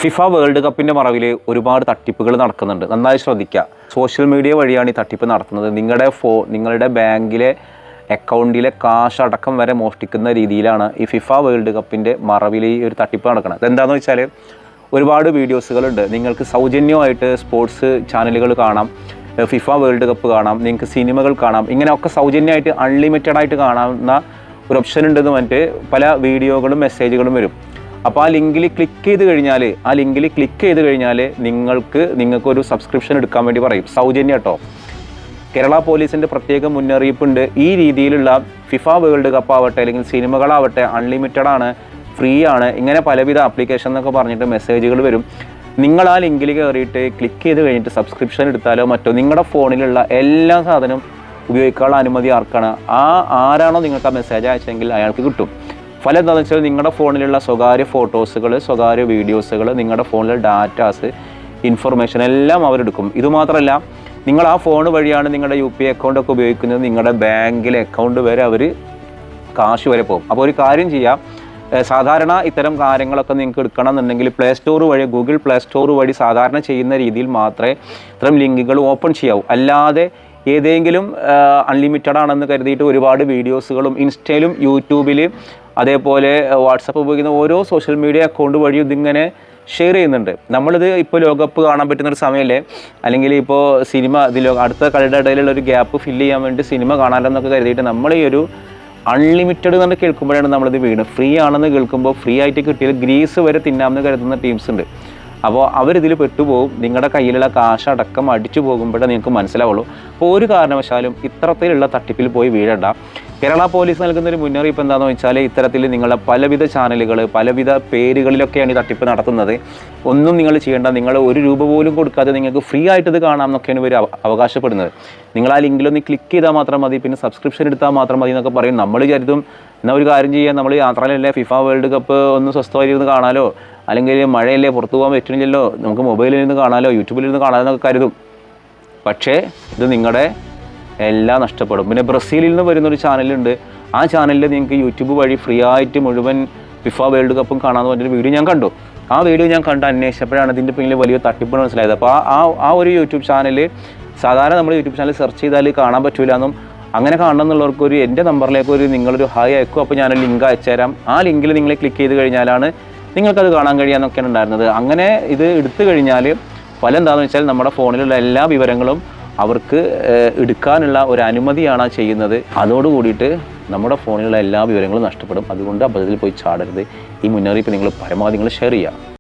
FIFA world കപ്പിൻ്റെ മറവിൽ ഒരുപാട് തട്ടിപ്പുകൾ നടക്കുന്നുണ്ട്. നന്നായി ശ്രദ്ധിക്കുക. സോഷ്യൽ മീഡിയ വഴിയാണ് ഈ തട്ടിപ്പ് നടത്തുന്നത്. നിങ്ങളുടെ ബാങ്കിലെ അക്കൗണ്ടിലെ കാശ് അടക്കം വരെ മോഷ്ടിക്കുന്ന രീതിയിലാണ് ഈ ഫിഫ വേൾഡ് കപ്പിൻ്റെ മറവിൽ ഈ ഒരു തട്ടിപ്പ് നടക്കുന്നത്. എന്താണെന്ന് വെച്ചാൽ ഒരുപാട് വീഡിയോസുകളുണ്ട്. നിങ്ങൾക്ക് സൗജന്യമായിട്ട് സ്പോർട്സ് ചാനലുകൾ കാണാം, ഫിഫ വേൾഡ് കപ്പ് കാണാം, നിങ്ങൾക്ക് സിനിമകൾ കാണാം. ഇങ്ങനെയൊക്കെ സൗജന്യമായിട്ട് അൺലിമിറ്റഡ് ആയിട്ട് കാണാവുന്ന ഒരു ഓപ്ഷൻ ഉണ്ടെന്ന് പറഞ്ഞിട്ട് പല വീഡിയോകളും മെസ്സേജുകളും വരും. അപ്പോൾ ആ ലിങ്കിൽ ക്ലിക്ക് ചെയ്ത് കഴിഞ്ഞാൽ നിങ്ങൾക്കൊരു സബ്സ്ക്രിപ്ഷൻ എടുക്കാൻ വേണ്ടി പറയും. സൗജന്യം കേട്ടോ. കേരള പോലീസിൻ്റെ പ്രത്യേക മുന്നറിയിപ്പുണ്ട്. ഈ രീതിയിലുള്ള ഫിഫ വേൾഡ് കപ്പ് ആവട്ടെ അല്ലെങ്കിൽ സിനിമകളാവട്ടെ അൺലിമിറ്റഡ് ആണ്, ഫ്രീ ആണ്, ഇങ്ങനെ പലവിധ ആപ്ലിക്കേഷൻ എന്നൊക്കെ പറഞ്ഞിട്ട് മെസ്സേജുകൾ വരും. നിങ്ങൾ ആ ലിങ്കിൽ കയറിയിട്ട് ക്ലിക്ക് ചെയ്ത് കഴിഞ്ഞിട്ട് സബ്സ്ക്രിപ്ഷൻ എടുത്താലോ മറ്റോ നിങ്ങളുടെ ഫോണിലുള്ള എല്ലാ സാധനവും ഉപയോഗിക്കാനുള്ള അനുമതി ആർക്കാണ്? ആരാണോ നിങ്ങൾക്ക് ആ മെസ്സേജ് അയച്ചെങ്കിൽ അയാൾക്ക് കിട്ടും. ഫലം എന്താണെന്ന് വെച്ചാൽ നിങ്ങളുടെ ഫോണിലുള്ള സ്വകാര്യ ഫോട്ടോസുകൾ, സ്വകാര്യ വീഡിയോസുകൾ, നിങ്ങളുടെ ഫോണിലെ ഡാറ്റാസ്, ഇൻഫർമേഷൻ എല്ലാം അവരെടുക്കും. ഇതുമാത്രമല്ല, നിങ്ങൾ ആ ഫോൺ വഴിയാണ് നിങ്ങളുടെ UPI അക്കൗണ്ടൊക്കെ ഉപയോഗിക്കുന്നത്, നിങ്ങളുടെ ബാങ്കിലെ അക്കൗണ്ട് വരെ അവർ കാശ് വരെ പോകും. അപ്പോൾ ഒരു കാര്യം ചെയ്യാം, സാധാരണ ഇത്തരം കാര്യങ്ങളൊക്കെ നിങ്ങൾക്ക് എടുക്കണമെന്നുണ്ടെങ്കിൽ ഗൂഗിൾ പ്ലേ സ്റ്റോർ വഴി സാധാരണ ചെയ്യുന്ന രീതിയിൽ മാത്രമേ ഇത്തരം ലിങ്കുകൾ ഓപ്പൺ ചെയ്യാവൂ. അല്ലാതെ ഏതെങ്കിലും അൺലിമിറ്റഡ് ആണെന്ന് കരുതിയിട്ട് ഒരുപാട് വീഡിയോസുകളും ഇൻസ്റ്റയിലും യൂട്യൂബിൽ അതേപോലെ വാട്സപ്പ് ഉപയോഗിക്കുന്ന ഓരോ സോഷ്യൽ മീഡിയ അക്കൗണ്ട് വഴിയും ഇതിങ്ങനെ ഷെയർ ചെയ്യുന്നുണ്ട്. നമ്മളിത് ഇപ്പോൾ ലോകകപ്പ് കാണാൻ പറ്റുന്നൊരു സമയമല്ലേ, അല്ലെങ്കിൽ ഇപ്പോൾ സിനിമ അടുത്ത കളിയുടെ ഇടയിലുള്ള ഒരു ഗ്യാപ്പ് ഫില്ല് ചെയ്യാൻ വേണ്ടി സിനിമ കാണാനെന്നൊക്കെ കരുതിയിട്ട് നമ്മൾ ഈ ഒരു അൺലിമിറ്റഡ് എന്ന് കേൾക്കുമ്പോഴാണ് നമ്മളിത് വീണത്. ഫ്രീ ആണെന്ന് കേൾക്കുമ്പോൾ ഫ്രീ ആയിട്ട് കിട്ടിയത് ഗ്രീസ് വരെ തിന്നാമെന്ന് കരുതുന്ന ടീംസ് ഉണ്ട്. അപ്പോൾ അവരിതിൽ പെട്ടുപോകും. നിങ്ങളുടെ കയ്യിലുള്ള കാശ് അടക്കം അടിച്ചു പോകുമ്പോഴേ നിങ്ങൾക്ക് മനസ്സിലാവുള്ളൂ. അപ്പോൾ ഒരു കാരണവശാലും ഇത്തരത്തിലുള്ള തട്ടിപ്പിൽ പോയി വീഴണ്ട. കേരള പോലീസ് നൽകുന്നൊരു മുന്നറിയിപ്പ് എന്താണെന്ന് വെച്ചാൽ ഇത്തരത്തിൽ നിങ്ങളുടെ പലവിധ ചാനലുകൾ പലവിധ പേരുകളിലൊക്കെയാണ് ഈ തട്ടിപ്പ് നടത്തുന്നത്. ഒന്നും നിങ്ങൾ ചെയ്യേണ്ട. നിങ്ങൾ ₹1 പോലും കൊടുക്കാതെ നിങ്ങൾക്ക് ഫ്രീ ആയിട്ട് ഇത് കാണാം എന്നൊക്കെയാണ് ഇവർ അവകാശപ്പെടുന്നത്. നിങ്ങൾ ആ ലിങ്കിലൊന്ന് ക്ലിക്ക് ചെയ്താൽ മാത്രം മതി, പിന്നെ സബ്സ്ക്രിപ്ഷൻ എടുത്താൽ മാത്രം മതി എന്നൊക്കെ പറയും. നമ്മൾ കരുതും എന്നാൽ ഒരു കാര്യം ചെയ്യാൻ, നമ്മൾ യാത്രയിലല്ലേ, ഫിഫ വേൾഡ് കപ്പ് ഒന്ന് സ്വസ്ഥമായിരുന്ന് കാണാലോ, അല്ലെങ്കിൽ മഴയല്ലേ പുറത്തു പോകാൻ പറ്റുന്നില്ലല്ലോ, നമുക്ക് മൊബൈലിൽ നിന്ന് കാണാലോ, യൂട്യൂബിൽ നിന്ന് കാണാലോ എന്നൊക്കെ കരുതും. പക്ഷേ ഇത് നിങ്ങളുടെ എല്ലാം നഷ്ടപ്പെടും. പിന്നെ ബ്രസീലിൽ നിന്ന് വരുന്നൊരു ചാനലുണ്ട്. ആ ചാനലിൽ നിങ്ങൾക്ക് യൂട്യൂബ് വഴി ഫ്രീ ആയിട്ട് മുഴുവൻ ഫിഫ വേൾഡ് കപ്പും കാണാമെന്ന് പറഞ്ഞൊരു വീഡിയോ ഞാൻ കണ്ടു. ആ വീഡിയോ ഞാൻ അന്വേഷിച്ചപ്പോഴാണ് ഇതിൻ്റെ പിന്നിൽ വലിയ തട്ടിപ്പ് മനസ്സിലായത്. അപ്പോൾ ആ ഒരു യൂട്യൂബ് ചാനൽ സാധാരണ നമ്മൾ യൂട്യൂബ് ചാനൽ സെർച്ച് ചെയ്താൽ കാണാൻ പറ്റില്ല എന്നും, അങ്ങനെ കാണണം എന്നുള്ളവർക്ക് എൻ്റെ നമ്പറിലേക്ക് നിങ്ങളൊരു ഹായ് അയക്കും. അപ്പോൾ ഞാനൊരു ലിങ്ക് അയച്ചു തരാം. ആ ലിങ്കിൽ നിങ്ങൾ ക്ലിക്ക് ചെയ്ത് കഴിഞ്ഞാലാണ് നിങ്ങൾക്കത് കാണാൻ കഴിയാമെന്നൊക്കെയാണ് ഉണ്ടായിരുന്നത്. അങ്ങനെ ഇത് എടുത്തു കഴിഞ്ഞാൽ ഫലം എന്താണെന്ന് വെച്ചാൽ നമ്മുടെ ഫോണിലുള്ള എല്ലാ വിവരങ്ങളും അവർക്ക് എടുക്കാനുള്ള ഒരു അനുമതിയാണ് ചെയ്യുന്നത്. അതോടുകൂടിയിട്ട് നമ്മുടെ ഫോണിലുള്ള എല്ലാ വിവരങ്ങളും നഷ്ടപ്പെടും. അതുകൊണ്ട് അബദ്ധത്തിൽ പോയി ചാടരുത്. ഈ മുന്നറിയിപ്പ് നിങ്ങൾ പരമാവധി ഷെയർ ചെയ്യുക.